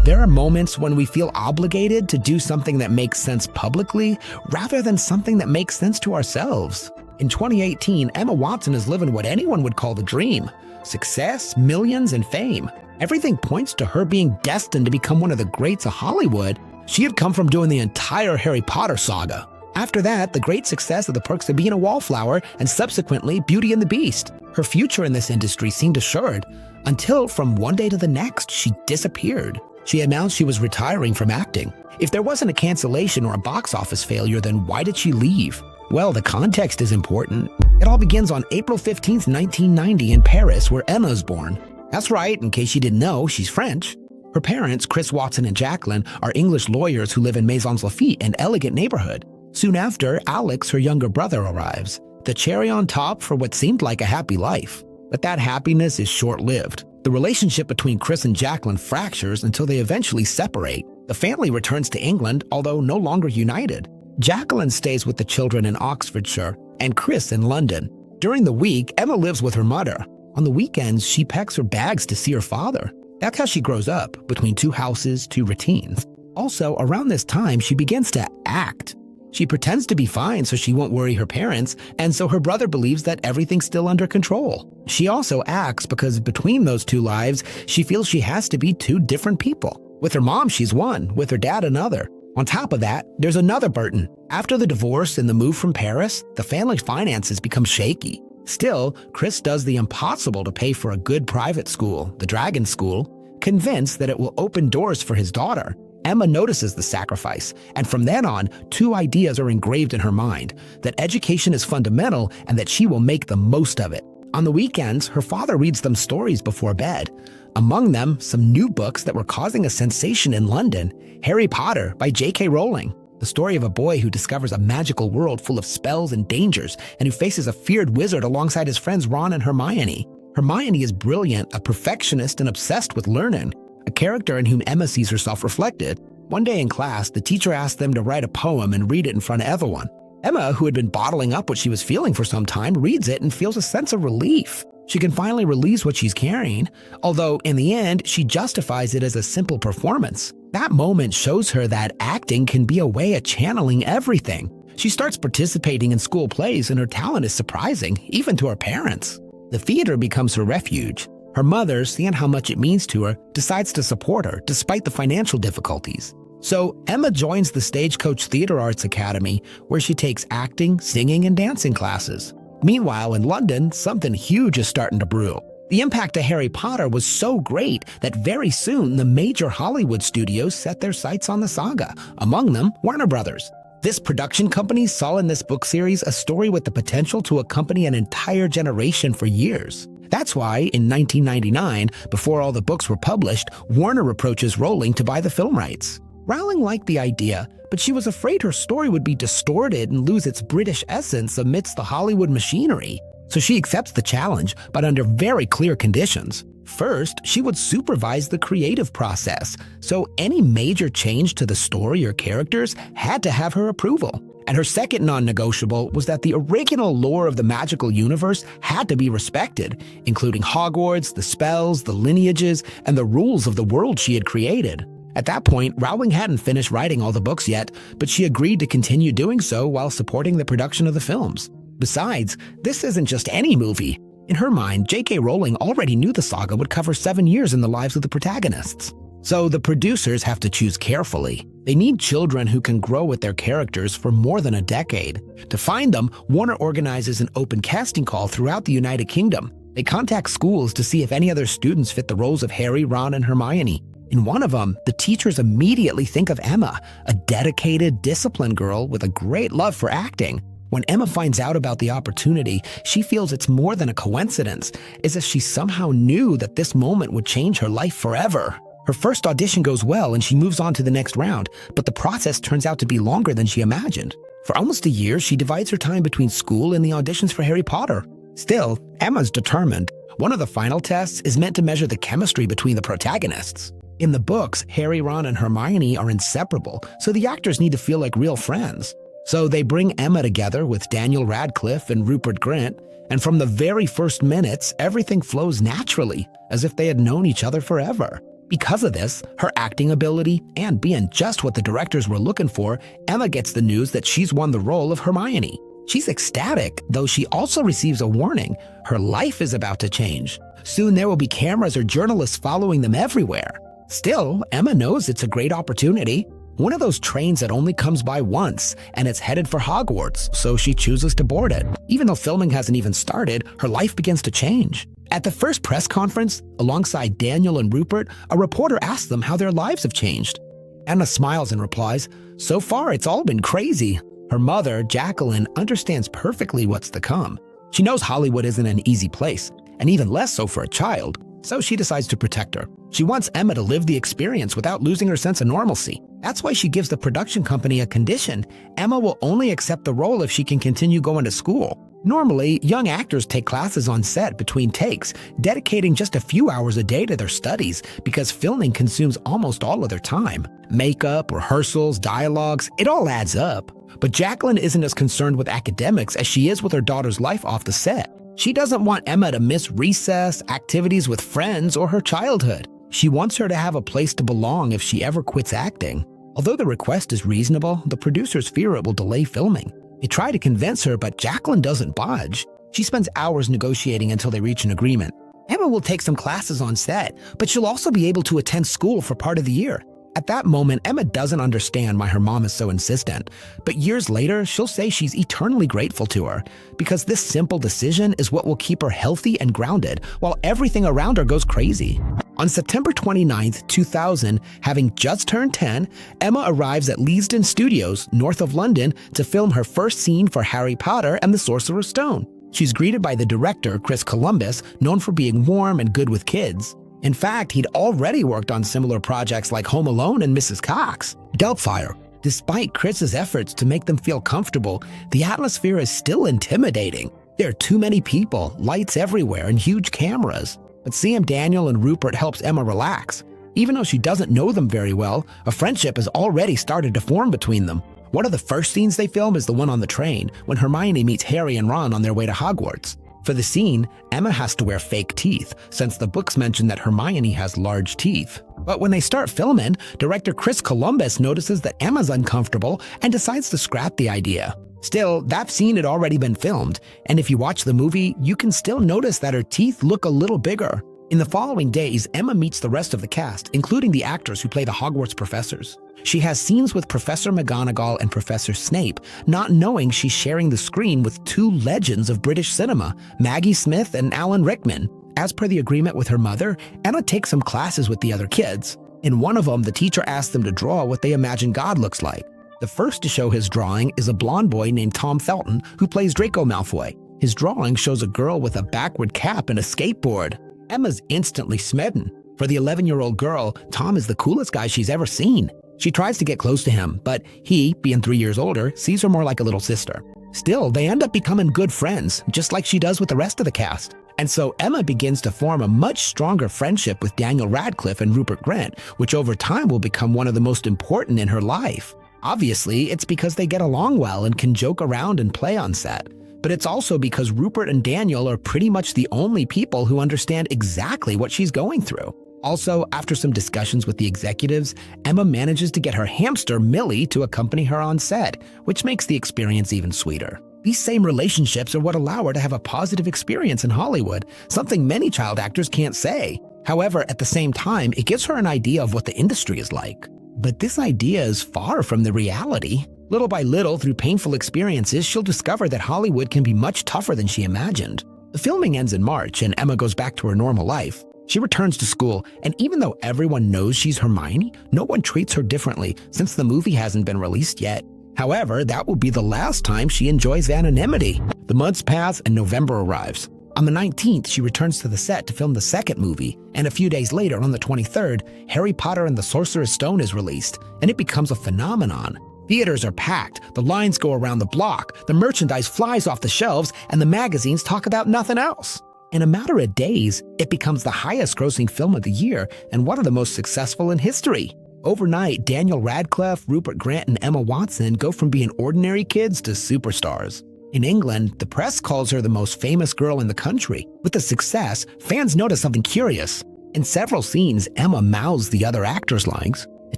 There are moments when we feel obligated to do something that makes sense publicly rather than something that makes sense to ourselves. In 2018, Emma Watson is living what anyone would call the dream: success, millions, and fame. Everything points to her being destined to become one of the greats of Hollywood. She had come from doing the entire Harry Potter saga. After that, the great success of The Perks of Being a Wallflower and subsequently Beauty and the Beast. Her future in this industry seemed assured until from one day to the next, she disappeared. She announced she was retiring from acting. If there wasn't a cancellation or a box office failure, then why did she leave? Well, the context is important. It all begins on April 15th, 1990 in Paris, where Emma is born. That's right, in case you didn't know, she's French. Her parents, Chris Watson and Jacqueline, are English lawyers who live in Maisons Laffitte, an elegant neighborhood. Soon after, Alex, her younger brother, arrives. The cherry on top for what seemed like a happy life. But that happiness is short-lived. The relationship between Chris and Jacqueline fractures until they eventually separate. The family returns to England, although no longer united. Jacqueline stays with the children in Oxfordshire and Chris in London. During the week, Emma lives with her mother. On the weekends, she packs her bags to see her father. That's how she grows up, between two houses, two routines. Also, around this time, she begins to act. She pretends to be fine so she won't worry her parents, and so her brother believes that everything's still under control. She also acts because between those two lives, she feels she has to be two different people. With her mom, she's one. With her dad, another. On top of that, there's another burden. After the divorce and the move from Paris, the family's finances become shaky. Still, Chris does the impossible to pay for a good private school, the Dragon School, convinced that it will open doors for his daughter. Emma notices the sacrifice, and from then on, two ideas are engraved in her mind: that education is fundamental and that she will make the most of it. On the weekends, her father reads them stories before bed. Among them, some new books that were causing a sensation in London: Harry Potter by J.K. Rowling, the story of a boy who discovers a magical world full of spells and dangers and who faces a feared wizard alongside his friends Ron and Hermione. Hermione is brilliant, a perfectionist, and obsessed with learning, a character in whom Emma sees herself reflected. One day in class, the teacher asked them to write a poem and read it in front of everyone. Emma, who had been bottling up what she was feeling for some time, reads it and feels a sense of relief. She can finally release what she's carrying, although in the end, she justifies it as a simple performance. That moment shows her that acting can be a way of channeling everything. She starts participating in school plays and her talent is surprising, even to her parents. The theater becomes her refuge. Her mother, seeing how much it means to her, decides to support her despite the financial difficulties. So Emma joins the Stagecoach Theatre Arts Academy, where she takes acting, singing, and dancing classes. Meanwhile, in London, something huge is starting to brew. The impact of Harry Potter was so great that very soon the major Hollywood studios set their sights on the saga, among them Warner Brothers. This production company saw in this book series a story with the potential to accompany an entire generation for years. That's why, in 1999, before all the books were published, Warner approaches Rowling to buy the film rights. Rowling liked the idea, but she was afraid her story would be distorted and lose its British essence amidst the Hollywood machinery. So she accepts the challenge, but under very clear conditions. First, she would supervise the creative process, so any major change to the story or characters had to have her approval. And her second non-negotiable was that the original lore of the magical universe had to be respected, including Hogwarts, the spells, the lineages, and the rules of the world she had created. At that point, Rowling hadn't finished writing all the books yet, but she agreed to continue doing so while supporting the production of the films. Besides, this isn't just any movie. In her mind, J.K. Rowling already knew the saga would cover 7 years in the lives of the protagonists. So the producers have to choose carefully. They need children who can grow with their characters for more than a decade. To find them, Warner organizes an open casting call throughout the United Kingdom. They contact schools to see if any other students fit the roles of Harry, Ron, and Hermione. In one of them, the teachers immediately think of Emma, a dedicated, disciplined girl with a great love for acting. When Emma finds out about the opportunity, she feels it's more than a coincidence, as if she somehow knew that this moment would change her life forever. Her first audition goes well and she moves on to the next round, but the process turns out to be longer than she imagined. For almost a year, she divides her time between school and the auditions for Harry Potter. Still, Emma's determined. One of the final tests is meant to measure the chemistry between the protagonists. In the books, Harry, Ron, and Hermione are inseparable, so the actors need to feel like real friends. So they bring Emma together with Daniel Radcliffe and Rupert Grint, and from the very first minutes, everything flows naturally, as if they had known each other forever. Because of this, her acting ability, and being just what the directors were looking for, Emma gets the news that she's won the role of Hermione. She's ecstatic, though she also receives a warning. Her life is about to change. Soon there will be cameras or journalists following them everywhere. Still, Emma knows it's a great opportunity. One of those trains that only comes by once, and it's headed for Hogwarts, so she chooses to board it. Even though filming hasn't even started, her life begins to change. At the first press conference, alongside Daniel and Rupert, a reporter asks them how their lives have changed. Emma smiles and replies, "So far, it's all been crazy." Her mother, Jacqueline, understands perfectly what's to come. She knows Hollywood isn't an easy place, and even less so for a child, so she decides to protect her. She wants Emma to live the experience without losing her sense of normalcy. That's why she gives the production company a condition. Emma will only accept the role if she can continue going to school. Normally, young actors take classes on set between takes, dedicating just a few hours a day to their studies because filming consumes almost all of their time. Makeup, rehearsals, dialogues, it all adds up. But Jacqueline isn't as concerned with academics as she is with her daughter's life off the set. She doesn't want Emma to miss recess, activities with friends, or her childhood. She wants her to have a place to belong if she ever quits acting. Although the request is reasonable, the producers fear it will delay filming. They try to convince her, but Jacqueline doesn't budge. She spends hours negotiating until they reach an agreement. Emma will take some classes on set, but she'll also be able to attend school for part of the year. At that moment, Emma doesn't understand why her mom is so insistent, but years later, she'll say she's eternally grateful to her, because this simple decision is what will keep her healthy and grounded while everything around her goes crazy. On September 29, 2000, having just turned 10, Emma arrives at Leasden Studios, north of London, to film her first scene for Harry Potter and the Sorcerer's Stone. She's greeted by the director, Chris Columbus, known for being warm and good with kids. In fact, he'd already worked on similar projects like Home Alone and Mrs. Cox. Doubtfire. Despite Chris's efforts to make them feel comfortable, the atmosphere is still intimidating. There are too many people, lights everywhere, and huge cameras. But seeing Daniel and Rupert helps Emma relax. Even though she doesn't know them very well, a friendship has already started to form between them. One of the first scenes they film is the one on the train, when Hermione meets Harry and Ron on their way to Hogwarts. For the scene, Emma has to wear fake teeth, since the books mention that Hermione has large teeth. But when they start filming, director Chris Columbus notices that Emma's uncomfortable and decides to scrap the idea. Still, that scene had already been filmed, and if you watch the movie, you can still notice that her teeth look a little bigger. In the following days, Emma meets the rest of the cast, including the actors who play the Hogwarts professors. She has scenes with Professor McGonagall and Professor Snape, not knowing she's sharing the screen with two legends of British cinema, Maggie Smith and Alan Rickman. As per the agreement with her mother, Emma takes some classes with the other kids. In one of them, the teacher asks them to draw what they imagine God looks like. The first to show his drawing is a blonde boy named Tom Felton, who plays Draco Malfoy. His drawing shows a girl with a backward cap and a skateboard. Emma's instantly smitten. For the 11-year-old girl, Tom is the coolest guy she's ever seen. She tries to get close to him, but he, being 3 years older, sees her more like a little sister. Still, they end up becoming good friends, just like she does with the rest of the cast. And so Emma begins to form a much stronger friendship with Daniel Radcliffe and Rupert Grint, which over time will become one of the most important in her life. Obviously, it's because they get along well and can joke around and play on set. But it's also because Rupert and Daniel are pretty much the only people who understand exactly what she's going through. Also, after some discussions with the executives, Emma manages to get her hamster, Millie, to accompany her on set, which makes the experience even sweeter. These same relationships are what allow her to have a positive experience in Hollywood, something many child actors can't say. However, at the same time, it gives her an idea of what the industry is like. But this idea is far from the reality. Little by little, through painful experiences, she'll discover that Hollywood can be much tougher than she imagined. The filming ends in March, and Emma goes back to her normal life. She returns to school, and even though everyone knows she's Hermione, no one treats her differently since the movie hasn't been released yet. However, that will be the last time she enjoys anonymity. The months pass and November arrives. On the 19th, she returns to the set to film the second movie, and a few days later, on the 23rd, Harry Potter and the Sorcerer's Stone is released, and it becomes a phenomenon. Theaters are packed, the lines go around the block, the merchandise flies off the shelves, and the magazines talk about nothing else. In a matter of days, it becomes the highest-grossing film of the year and one of the most successful in history. Overnight, Daniel Radcliffe, Rupert Grint, and Emma Watson go from being ordinary kids to superstars. In England, the press calls her the most famous girl in the country. With the success, fans notice something curious. In several scenes, Emma mouths the other actors' lines. It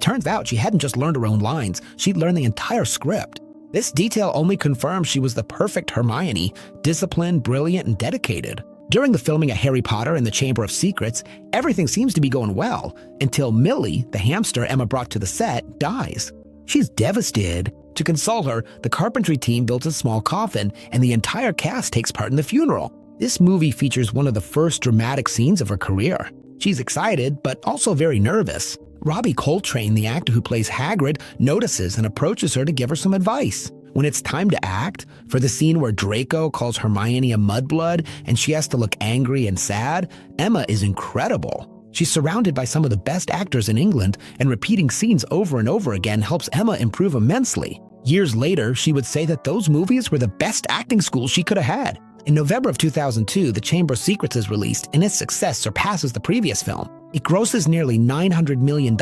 turns out she hadn't just learned her own lines, she'd learned the entire script. This detail only confirms she was the perfect Hermione, disciplined, brilliant, and dedicated. During the filming of Harry Potter and the Chamber of Secrets, everything seems to be going well, until Millie, the hamster Emma brought to the set, dies. She's devastated. To console her, the carpentry team builds a small coffin, and the entire cast takes part in the funeral. This movie features one of the first dramatic scenes of her career. She's excited, but also very nervous. Robbie Coltrane, the actor who plays Hagrid, notices and approaches her to give her some advice. When it's time to act, for the scene where Draco calls Hermione a mudblood and she has to look angry and sad, Emma is incredible. She's surrounded by some of the best actors in England, and repeating scenes over and over again helps Emma improve immensely. Years later, she would say that those movies were the best acting school she could have had. In November of 2002, The Chamber of Secrets is released, and its success surpasses the previous film. It grosses nearly $900 million,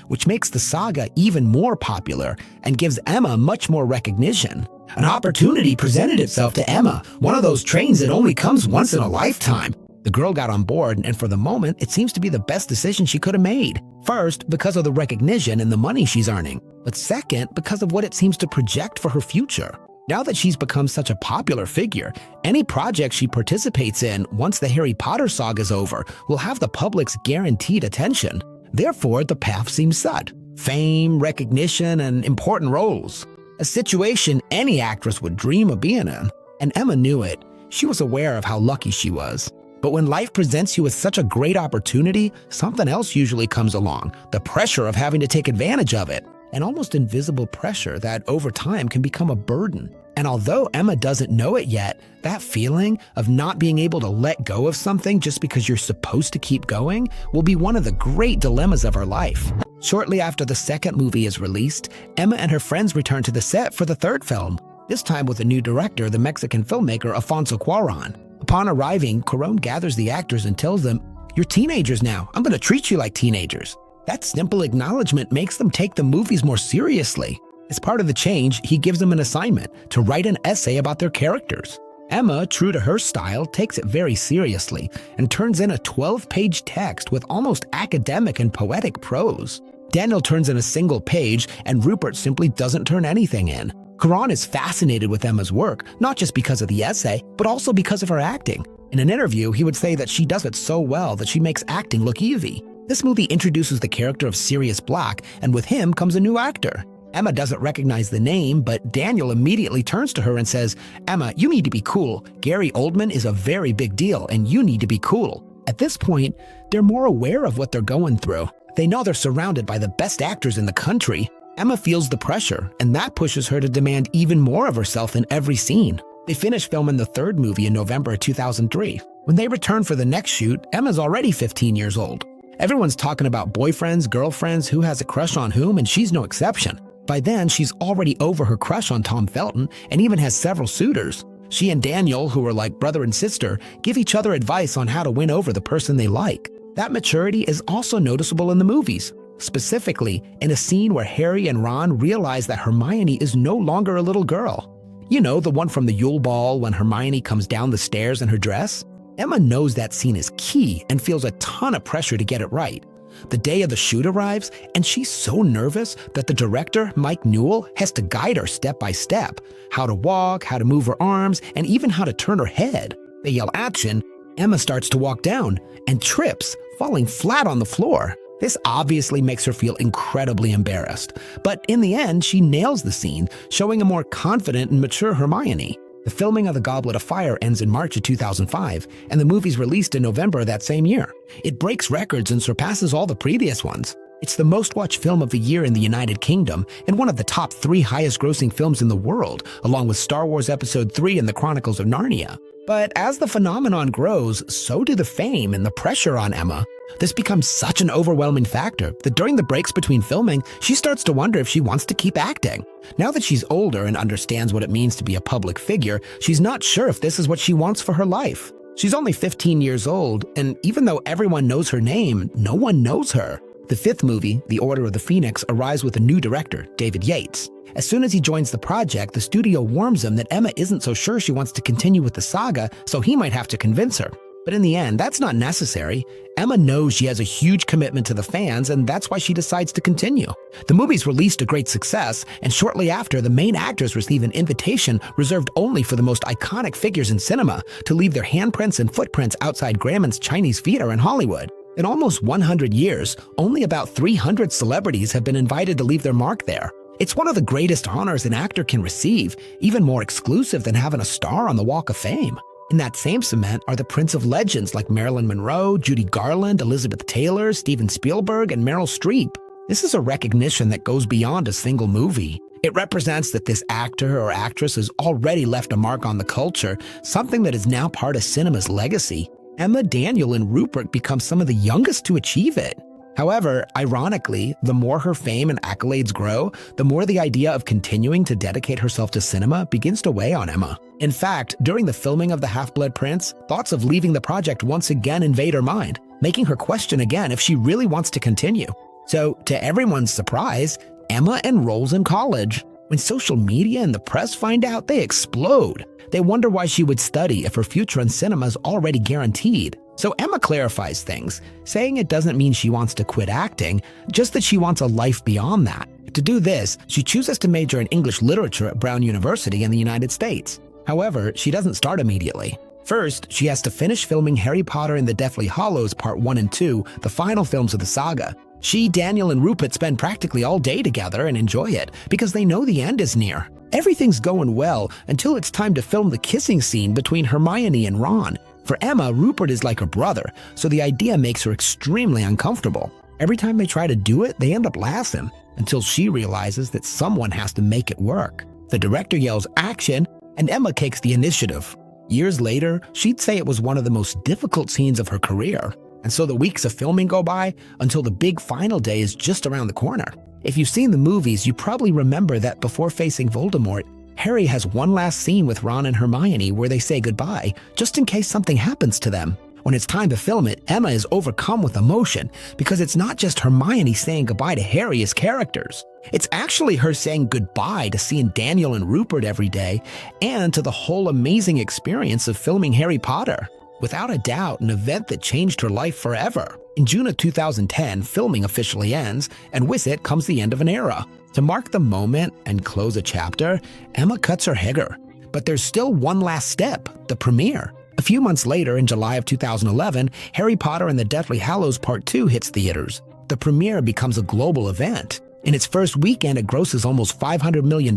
which makes the saga even more popular and gives Emma much more recognition. An opportunity presented itself to Emma, one of those trains that only comes once in a lifetime. The girl got on board, and for the moment, it seems to be the best decision she could have made. First, because of the recognition and the money she's earning, but second, because of what it seems to project for her future. Now that she's become such a popular figure, any project she participates in once the Harry Potter saga is over will have the public's guaranteed attention. Therefore, the path seems set. Fame, recognition, and important roles. A situation any actress would dream of being in. And Emma knew it. She was aware of how lucky she was. But when life presents you with such a great opportunity, something else usually comes along, the pressure of having to take advantage of it. An almost invisible pressure that over time can become a burden. And although Emma doesn't know it yet, that feeling of not being able to let go of something just because you're supposed to keep going will be one of the great dilemmas of her life. Shortly after the second movie is released, Emma and her friends return to the set for the third film, this time with a new director, the Mexican filmmaker Alfonso Cuarón. Upon arriving, Cuarón gathers the actors and tells them, "You're teenagers now. I'm going to treat you like teenagers." That simple acknowledgement makes them take the movies more seriously. As part of the change, he gives them an assignment to write an essay about their characters. Emma, true to her style, takes it very seriously and turns in a 12-page text with almost academic and poetic prose. Daniel turns in a single page, and Rupert simply doesn't turn anything in. Cuarón is fascinated with Emma's work, not just because of the essay, but also because of her acting. In an interview, he would say that she does it so well that she makes acting look easy. This movie introduces the character of Sirius Black, and with him comes a new actor. Emma doesn't recognize the name, but Daniel immediately turns to her and says, "Emma, you need to be cool. Gary Oldman is a very big deal, and you need to be cool." At this point, they're more aware of what they're going through. They know they're surrounded by the best actors in the country. Emma feels the pressure, and that pushes her to demand even more of herself in every scene. They finish filming the third movie in November of 2003. When they return for the next shoot, Emma's already 15 years old. Everyone's talking about boyfriends, girlfriends, who has a crush on whom, and she's no exception. By then, she's already over her crush on Tom Felton and even has several suitors. She and Daniel, who are like brother and sister, give each other advice on how to win over the person they like. That maturity is also noticeable in the movies, specifically in a scene where Harry and Ron realize that Hermione is no longer a little girl. You know, the one from the Yule Ball when Hermione comes down the stairs in her dress? Emma knows that scene is key and feels a ton of pressure to get it right. The day of the shoot arrives, and she's so nervous that the director, Mike Newell, has to guide her step by step, how to walk, how to move her arms, and even how to turn her head. They yell action. Emma starts to walk down and trips, falling flat on the floor. This obviously makes her feel incredibly embarrassed, but in the end, she nails the scene, showing a more confident and mature Hermione. The filming of The Goblet of Fire ends in March of 2005, and the movie's released in November of that same year. It breaks records and surpasses all the previous ones. It's the most-watched film of the year in the United Kingdom and one of the top 3 highest-grossing films in the world, along with Star Wars Episode 3 and The Chronicles of Narnia. But as the phenomenon grows, so do the fame and the pressure on Emma. This becomes such an overwhelming factor that during the breaks between filming, she starts to wonder if she wants to keep acting. Now that she's older and understands what it means to be a public figure, she's not sure if this is what she wants for her life. She's only 15 years old, and even though everyone knows her name, no one knows her. The 5th movie, The Order of the Phoenix, arrives with a new director, David Yates. As soon as he joins the project, the studio warns him that Emma isn't so sure she wants to continue with the saga, so he might have to convince her. But in the end, that's not necessary. Emma knows she has a huge commitment to the fans, and that's why she decides to continue. The movie's released a great success, and shortly after, the main actors receive an invitation reserved only for the most iconic figures in cinema to leave their handprints and footprints outside Grauman's Chinese Theater in Hollywood. In almost 100 years, only about 300 celebrities have been invited to leave their mark there. It's one of the greatest honors an actor can receive, even more exclusive than having a star on the Walk of Fame. In that same cement are the prints of legends like Marilyn Monroe, Judy Garland, Elizabeth Taylor, Steven Spielberg, and Meryl Streep. This is a recognition that goes beyond a single movie. It represents that this actor or actress has already left a mark on the culture, something that is now part of cinema's legacy. Emma, Daniel, and Rupert become some of the youngest to achieve it. However, ironically, the more her fame and accolades grow, the more the idea of continuing to dedicate herself to cinema begins to weigh on Emma. In fact, during the filming of The Half-Blood Prince, thoughts of leaving the project once again invade her mind, making her question again if she really wants to continue. So, to everyone's surprise, Emma enrolls in college. When social media and the press find out, they explode. They wonder why she would study if her future in cinema is already guaranteed. So Emma clarifies things, saying it doesn't mean she wants to quit acting, just that she wants a life beyond that. To do this, she chooses to major in English literature at Brown University in the United States. However, she doesn't start immediately. First, she has to finish filming Harry Potter and the Deathly Hallows Part 1 and 2, the final films of the saga. She, Daniel, and Rupert spend practically all day together and enjoy it because they know the end is near. Everything's going well until it's time to film the kissing scene between Hermione and Ron. For Emma, Rupert is like her brother, so the idea makes her extremely uncomfortable. Every time they try to do it, they end up laughing, until she realizes that someone has to make it work. The director yells action, and Emma takes the initiative. Years later, she'd say it was one of the most difficult scenes of her career. And so the weeks of filming go by until the big final day is just around the corner. If you've seen the movies, you probably remember that before facing Voldemort, Harry has one last scene with Ron and Hermione where they say goodbye, just in case something happens to them. When it's time to film it, Emma is overcome with emotion because it's not just Hermione saying goodbye to Harry as characters. It's actually her saying goodbye to seeing Daniel and Rupert every day and to the whole amazing experience of filming Harry Potter. Without a doubt, an event that changed her life forever. In June of 2010, filming officially ends, and with it comes the end of an era. To mark the moment and close a chapter, Emma cuts her hair. But there's still one last step, the premiere. A few months later, in July of 2011, Harry Potter and the Deathly Hallows Part 2 hits theaters. The premiere becomes a global event. In its first weekend, it grosses almost $500 million,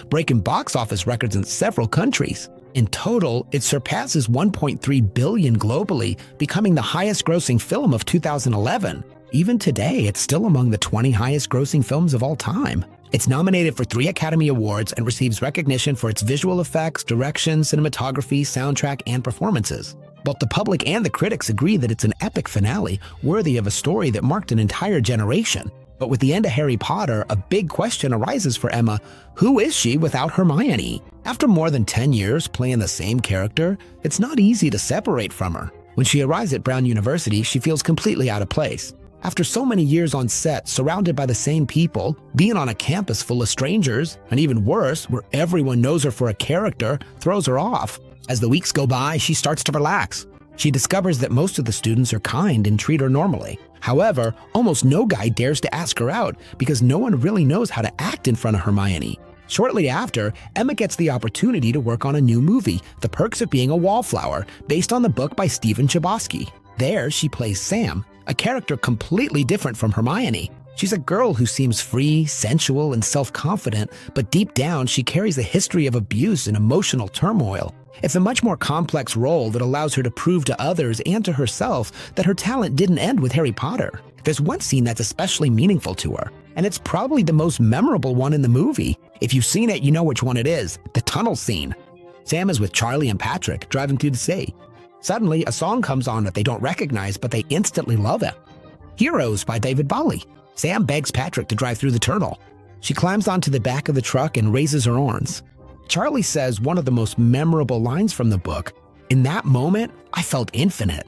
breaking box office records in several countries. In total, it surpasses $1.3 billion globally, becoming the highest-grossing film of 2011. Even today, it's still among the 20 highest-grossing films of all time. It's nominated for 3 Academy Awards and receives recognition for its visual effects, direction, cinematography, soundtrack, and performances. Both the public and the critics agree that it's an epic finale, worthy of a story that marked an entire generation. But with the end of Harry Potter, a big question arises for Emma: who is she without Hermione? After more than 10 years playing the same character, it's not easy to separate from her. When she arrives at Brown University, she feels completely out of place. After so many years on set, surrounded by the same people, being on a campus full of strangers, and even worse, where everyone knows her for a character, throws her off. As the weeks go by, she starts to relax. She discovers that most of the students are kind and treat her normally. However, almost no guy dares to ask her out because no one really knows how to act in front of Hermione. Shortly after, Emma gets the opportunity to work on a new movie, The Perks of Being a Wallflower, based on the book by Stephen Chbosky. There, she plays Sam, a character completely different from Hermione. She's a girl who seems free, sensual, and self-confident, but deep down she carries a history of abuse and emotional turmoil. It's a much more complex role that allows her to prove to others and to herself that her talent didn't end with Harry Potter. There's one scene that's especially meaningful to her, and it's probably the most memorable one in the movie. If you've seen it, you know which one it is, the tunnel scene. Sam is with Charlie and Patrick driving through the sea. Suddenly, a song comes on that they don't recognize, but they instantly love it. Heroes by David Bowie. Sam begs Patrick to drive through the tunnel. She climbs onto the back of the truck and raises her horns. Charlie says one of the most memorable lines from the book: "In that moment, I felt infinite."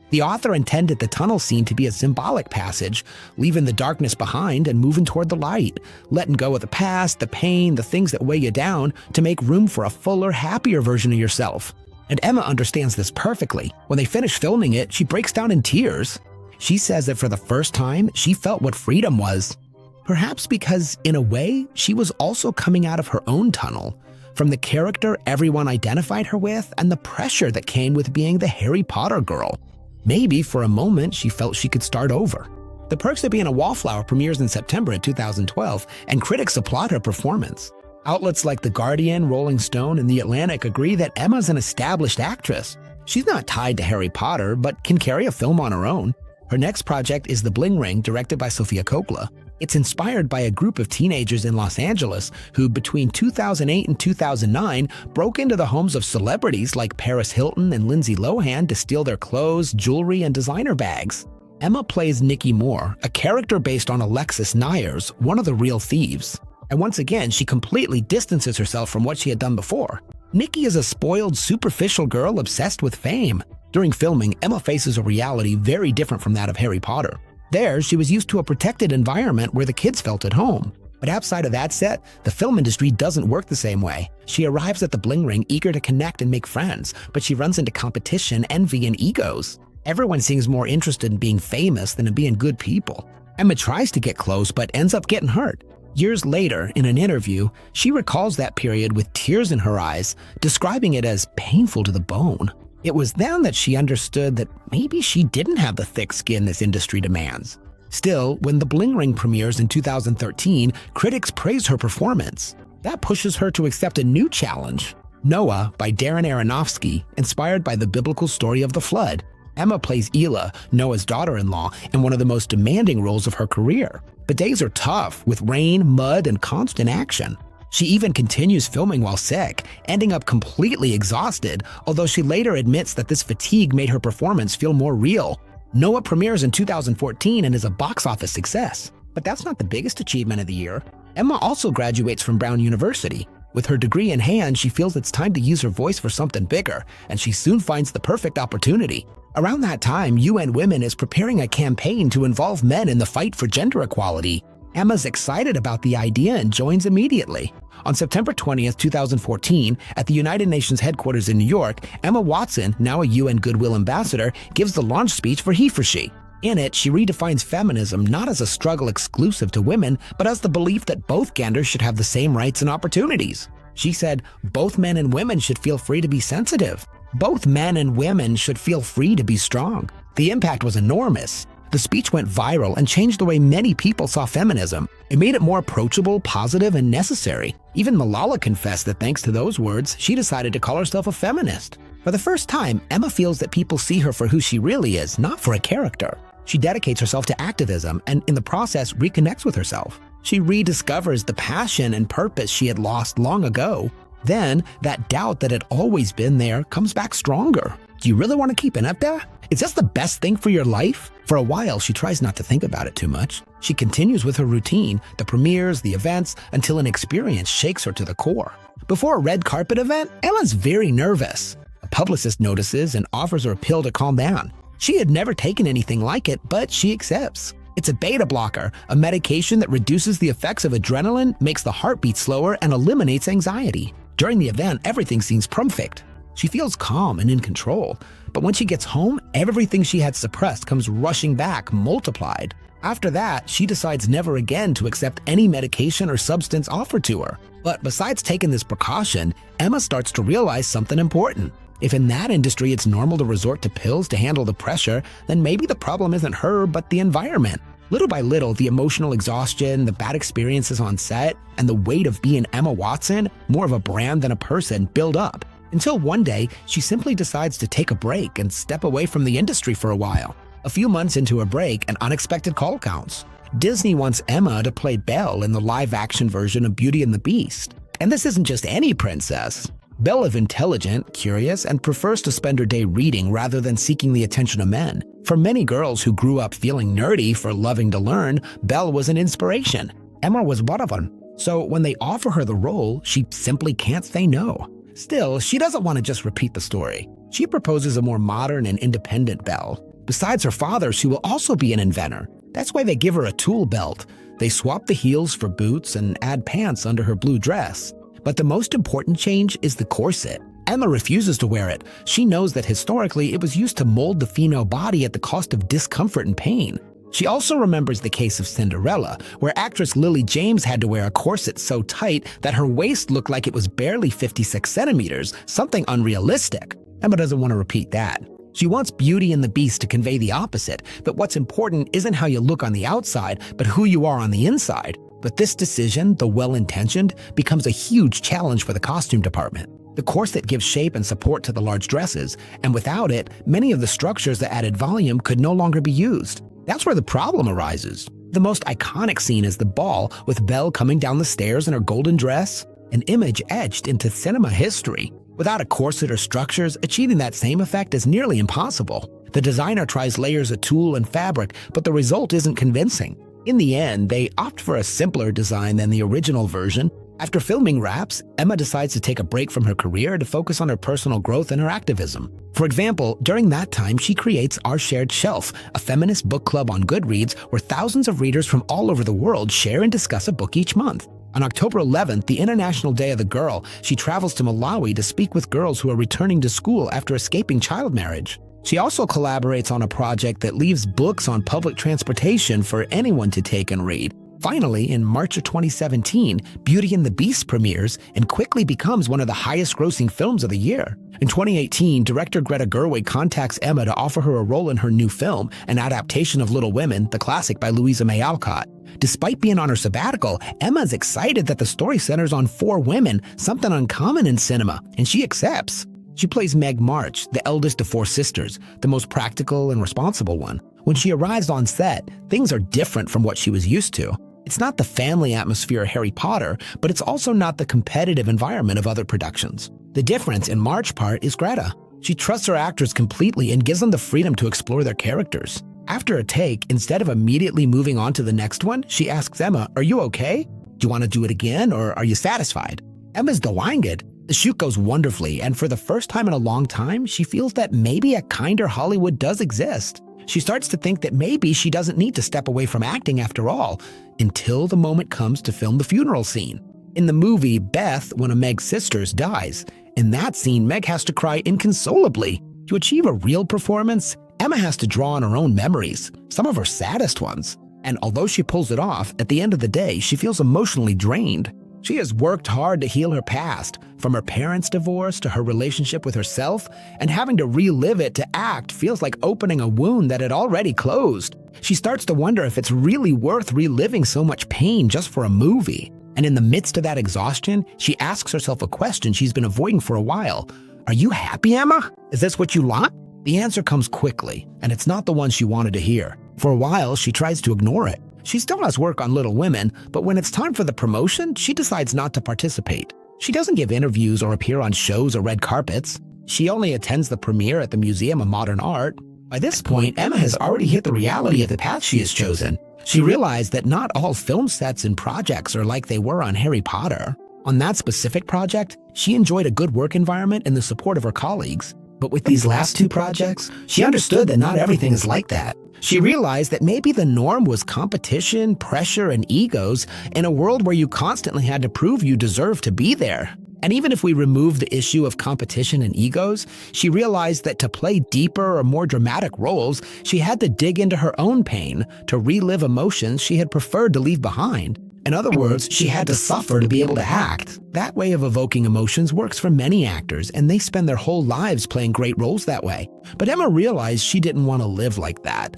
The author intended the tunnel scene to be a symbolic passage, leaving the darkness behind and moving toward the light, letting go of the past, the pain, the things that weigh you down to make room for a fuller, happier version of yourself. And Emma understands this perfectly. When they finish filming it, she breaks down in tears. She says that for the first time, she felt what freedom was. Perhaps because, in a way, she was also coming out of her own tunnel, from the character everyone identified her with and the pressure that came with being the Harry Potter girl. Maybe for a moment she felt she could start over. The Perks of Being a Wallflower premieres in September of 2012, and critics applaud her performance. Outlets like The Guardian, Rolling Stone, and The Atlantic agree that Emma's an established actress. She's not tied to Harry Potter, but can carry a film on her own. Her next project is The Bling Ring, directed by Sofia Coppola. It's inspired by a group of teenagers in Los Angeles who, between 2008 and 2009, broke into the homes of celebrities like Paris Hilton and Lindsay Lohan to steal their clothes, jewelry, and designer bags. Emma plays Nikki Moore, a character based on Alexis Nyers, one of the real thieves. And once again, she completely distances herself from what she had done before. Nikki is a spoiled, superficial girl obsessed with fame. During filming, Emma faces a reality very different from that of Harry Potter. There, she was used to a protected environment where the kids felt at home. But outside of that set, the film industry doesn't work the same way. She arrives at the Bling Ring eager to connect and make friends, but she runs into competition, envy, and egos. Everyone seems more interested in being famous than in being good people. Emma tries to get close, but ends up getting hurt. Years later, in an interview, she recalls that period with tears in her eyes, describing it as painful to the bone. It was then that she understood that maybe she didn't have the thick skin this industry demands. Still, when The Bling Ring premieres in 2013, critics praise her performance. That pushes her to accept a new challenge. Noah by Darren Aronofsky, inspired by the biblical story of the flood. Emma plays Ela, Noah's daughter-in-law, in one of the most demanding roles of her career. The days are tough, with rain, mud, and constant action. She even continues filming while sick, ending up completely exhausted, although she later admits that this fatigue made her performance feel more real. Noah premieres in 2014 and is a box office success. But that's not the biggest achievement of the year. Emma also graduates from Brown University. With her degree in hand, she feels it's time to use her voice for something bigger, and she soon finds the perfect opportunity. Around that time, UN Women is preparing a campaign to involve men in the fight for gender equality. Emma's excited about the idea and joins immediately. On September 20th, 2014, at the United Nations headquarters in New York, Emma Watson, now a UN Goodwill Ambassador, gives the launch speech for He for She. In it, she redefines feminism not as a struggle exclusive to women, but as the belief that both genders should have the same rights and opportunities. She said, both men and women should feel free to be sensitive. Both men and women should feel free to be strong. The impact was enormous. The speech went viral and changed the way many people saw feminism. It made it more approachable, positive, and necessary. Even Malala confessed that thanks to those words, she decided to call herself a feminist. For the first time, Emma feels that people see her for who she really is, not for a character. She dedicates herself to activism and, in the process, reconnects with herself. She rediscovers the passion and purpose she had lost long ago. Then, that doubt that had always been there comes back stronger. Do you really want to keep it up there? Is this the best thing for your life? For a while, she tries not to think about it too much. She continues with her routine, the premieres, the events, until an experience shakes her to the core. Before a red carpet event, Emma's very nervous. A publicist notices and offers her a pill to calm down. She had never taken anything like it, but she accepts. It's a beta blocker, a medication that reduces the effects of adrenaline, makes the heartbeat slower, and eliminates anxiety. During the event, everything seems perfect. She feels calm and in control, but when she gets home, everything she had suppressed comes rushing back, multiplied. After that, she decides never again to accept any medication or substance offered to her. But besides taking this precaution, Emma starts to realize something important. If in that industry it's normal to resort to pills to handle the pressure, then maybe the problem isn't her, but the environment. Little by little, the emotional exhaustion, the bad experiences on set, and the weight of being Emma Watson, more of a brand than a person, build up. Until one day, she simply decides to take a break and step away from the industry for a while. A few months into her break, an unexpected call counts. Disney wants Emma to play Belle in the live-action version of Beauty and the Beast. And this isn't just any princess. Belle is intelligent, curious, and prefers to spend her day reading rather than seeking the attention of men. For many girls who grew up feeling nerdy for loving to learn, Belle was an inspiration. Emma was one of them. So when they offer her the role, she simply can't say no. Still, she doesn't want to just repeat the story. She proposes a more modern and independent Belle. Besides her father, she will also be an inventor. That's why they give her a tool belt. They swap the heels for boots and add pants under her blue dress. But the most important change is the corset. Emma refuses to wear it. She knows that historically it was used to mold the female body at the cost of discomfort and pain. She also remembers the case of Cinderella, where actress Lily James had to wear a corset so tight that her waist looked like it was barely 56 centimeters, something unrealistic. Emma doesn't want to repeat that. She wants Beauty and the Beast to convey the opposite, that what's important isn't how you look on the outside, but who you are on the inside. But this decision, though well-intentioned, becomes a huge challenge for the costume department. The corset gives shape and support to the large dresses, and without it, many of the structures that added volume could no longer be used. That's where the problem arises. The most iconic scene is the ball, with Belle coming down the stairs in her golden dress, an image etched into cinema history. Without a corset or structures, achieving that same effect is nearly impossible. The designer tries layers of tulle and fabric, but the result isn't convincing. In the end, they opt for a simpler design than the original version. After filming Wraps, Emma decides to take a break from her career to focus on her personal growth and her activism. For example, during that time, she creates Our Shared Shelf, a feminist book club on Goodreads where thousands of readers from all over the world share and discuss a book each month. On October 11th, the International Day of the Girl, she travels to Malawi to speak with girls who are returning to school after escaping child marriage. She also collaborates on a project that leaves books on public transportation for anyone to take and read. Finally, in March of 2017, Beauty and the Beast premieres and quickly becomes one of the highest-grossing films of the year. In 2018, director Greta Gerwig contacts Emma to offer her a role in her new film, an adaptation of Little Women, the classic by Louisa May Alcott. Despite being on her sabbatical, Emma's excited that the story centers on 4 women, something uncommon in cinema, and she accepts. She plays Meg March, the eldest of 4 sisters, the most practical and responsible one. When she arrives on set, things are different from what she was used to. It's not the family atmosphere of Harry Potter, but it's also not the competitive environment of other productions. The difference, in large part, is Greta. She trusts her actors completely and gives them the freedom to explore their characters. After a take, instead of immediately moving on to the next one, she asks Emma, "Are you okay? Do you want to do it again, or are you satisfied?" Emma's delighted. The shoot goes wonderfully, and for the first time in a long time, she feels that maybe a kinder Hollywood does exist. She starts to think that maybe she doesn't need to step away from acting after all, until the moment comes to film the funeral scene. In the movie, Beth, one of Meg's sisters, dies. In that scene, Meg has to cry inconsolably. To achieve a real performance, Emma has to draw on her own memories, some of her saddest ones. And although she pulls it off, at the end of the day, she feels emotionally drained. She has worked hard to heal her past, from her parents' divorce to her relationship with herself, and having to relive it to act feels like opening a wound that had already closed. She starts to wonder if it's really worth reliving so much pain just for a movie. And in the midst of that exhaustion, she asks herself a question she's been avoiding for a while. Are you happy, Emma? Is this what you want? The answer comes quickly, and it's not the one she wanted to hear. For a while, she tries to ignore it. She still has work on Little Women, but when it's time for the promotion, she decides not to participate. She doesn't give interviews or appear on shows or red carpets. She only attends the premiere at the Museum of Modern Art. By this point, Emma has already hit the reality of the path she has chosen. She realized that not all film sets and projects are like they were on Harry Potter. On that specific project, she enjoyed a good work environment and the support of her colleagues. But with these last 2 projects, she understood that not everything is like that. She realized that maybe the norm was competition, pressure, and egos in a world where you constantly had to prove you deserved to be there. And even if we remove the issue of competition and egos, she realized that to play deeper or more dramatic roles, she had to dig into her own pain, to relive emotions she had preferred to leave behind. In other words, she had to suffer to be able to act. That way of evoking emotions works for many actors, and they spend their whole lives playing great roles that way. But Emma realized she didn't want to live like that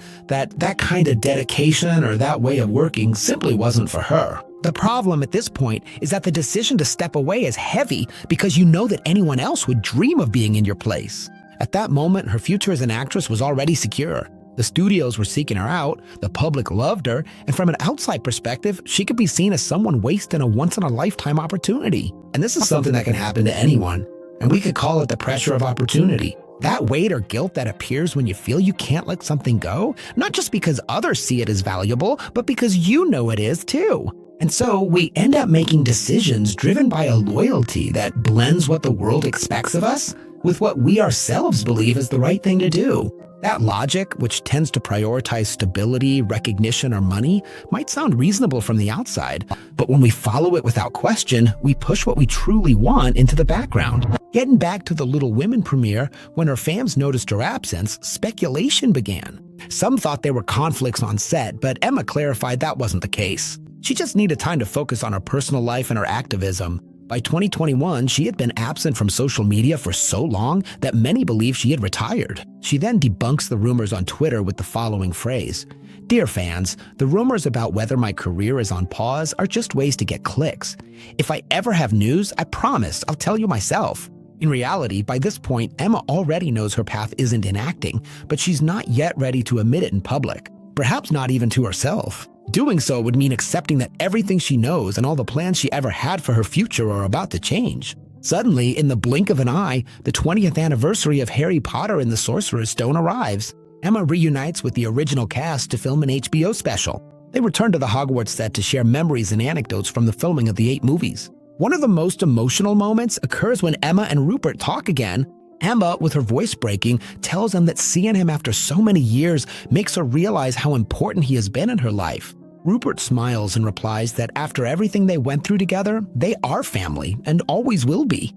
kind of dedication or that way of working simply wasn't for her. The problem at this point is that the decision to step away is heavy because you know that anyone else would dream of being in your place. At that moment, her future as an actress was already secure. The studios were seeking her out, the public loved her, and from an outside perspective, she could be seen as someone wasting a once-in-a-lifetime opportunity. And this is something that can happen to anyone, and we could call it the pressure of opportunity. That weight or guilt that appears when you feel you can't let something go, not just because others see it as valuable, but because you know it is too. And so we end up making decisions driven by a loyalty that blends what the world expects of us with what we ourselves believe is the right thing to do. That logic, which tends to prioritize stability, recognition, or money, might sound reasonable from the outside, but when we follow it without question, we push what we truly want into the background. Getting back to the Little Women premiere, when her fans noticed her absence, speculation began. Some thought there were conflicts on set, but Emma clarified that wasn't the case. She just needed time to focus on her personal life and her activism. By 2021, she had been absent from social media for so long that many believed she had retired. She then debunks the rumors on Twitter with the following phrase: "Dear fans, the rumors about whether my career is on pause are just ways to get clicks. If I ever have news, I promise I'll tell you myself." In reality, by this point, Emma already knows her path isn't in acting, but she's not yet ready to admit it in public, perhaps not even to herself. Doing so would mean accepting that everything she knows and all the plans she ever had for her future are about to change. Suddenly, in the blink of an eye, the 20th anniversary of Harry Potter and the Sorcerer's Stone arrives. Emma reunites with the original cast to film an HBO special. They return to the Hogwarts set to share memories and anecdotes from the filming of the 8 movies. One of the most emotional moments occurs when Emma and Rupert talk again. Emma, with her voice breaking, tells him that seeing him after so many years makes her realize how important he has been in her life. Rupert smiles and replies that after everything they went through together, they are family and always will be.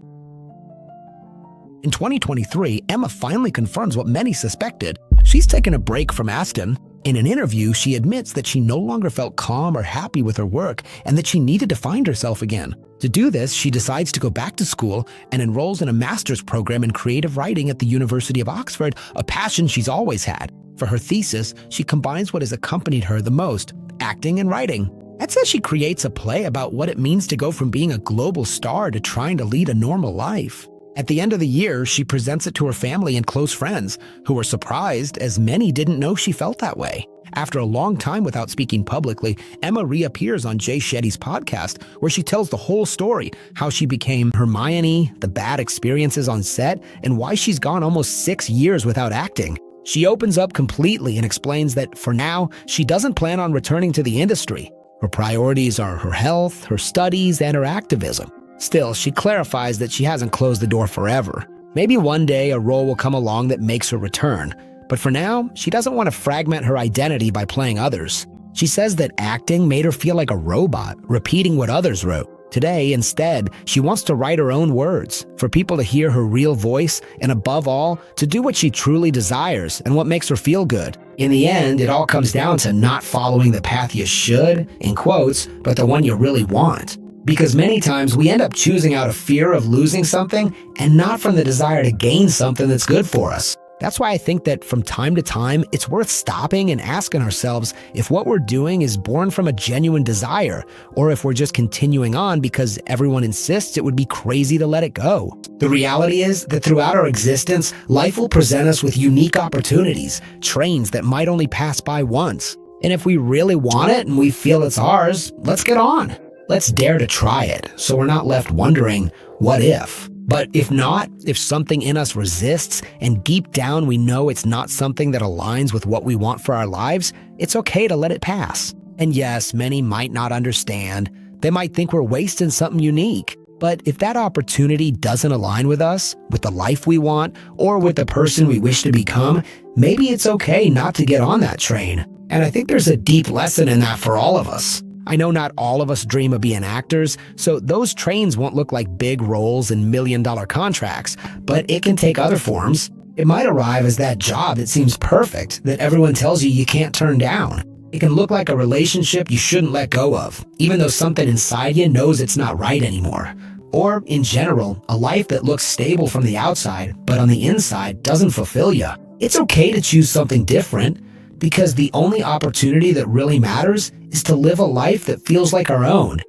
In 2023, Emma finally confirms what many suspected. She's taken a break from Aston. In an interview, she admits that she no longer felt calm or happy with her work and that she needed to find herself again. To do this, she decides to go back to school and enrolls in a master's program in creative writing at the University of Oxford, a passion she's always had. For her thesis, she combines what has accompanied her the most: acting and writing. That says she creates a play about what it means to go from being a global star to trying to lead a normal life. At the end of the year, she presents it to her family and close friends, who were surprised, as many didn't know she felt that way. After a long time without speaking publicly, Emma reappears on Jay Shetty's podcast, where she tells the whole story: how she became Hermione, the bad experiences on set, and why she's gone almost 6 years without acting. She opens up completely and explains that for now, she doesn't plan on returning to the industry. Her priorities are her health, her studies, and her activism. Still, she clarifies that she hasn't closed the door forever. Maybe one day a role will come along that makes her return. But for now, she doesn't want to fragment her identity by playing others. She says that acting made her feel like a robot, repeating what others wrote. Today, instead, she wants to write her own words, for people to hear her real voice, and above all, to do what she truly desires and what makes her feel good. In the end, it all comes down to not following the path you should, in quotes, but the one you really want. Because many times we end up choosing out of fear of losing something and not from the desire to gain something that's good for us. That's why I think that from time to time, it's worth stopping and asking ourselves if what we're doing is born from a genuine desire, or if we're just continuing on because everyone insists it would be crazy to let it go. The reality is that throughout our existence, life will present us with unique opportunities, trains that might only pass by once. And if we really want it and we feel it's ours, let's get on. Let's dare to try it, so we're not left wondering, what if? But if not, if something in us resists, and deep down we know it's not something that aligns with what we want for our lives, it's okay to let it pass. And yes, many might not understand. They might think we're wasting something unique. But if that opportunity doesn't align with us, with the life we want, or with the person we wish to become, maybe it's okay not to get on that train. And I think there's a deep lesson in that for all of us. I know not all of us dream of being actors, so those trains won't look like big roles and million-dollar contracts, but it can take other forms. It might arrive as that job that seems perfect, that everyone tells you can't turn down. It can look like a relationship you shouldn't let go of, even though something inside you knows it's not right anymore. Or, in general, a life that looks stable from the outside, but on the inside doesn't fulfill you. It's okay to choose something different, because the only opportunity that really matters is to live a life that feels like our own,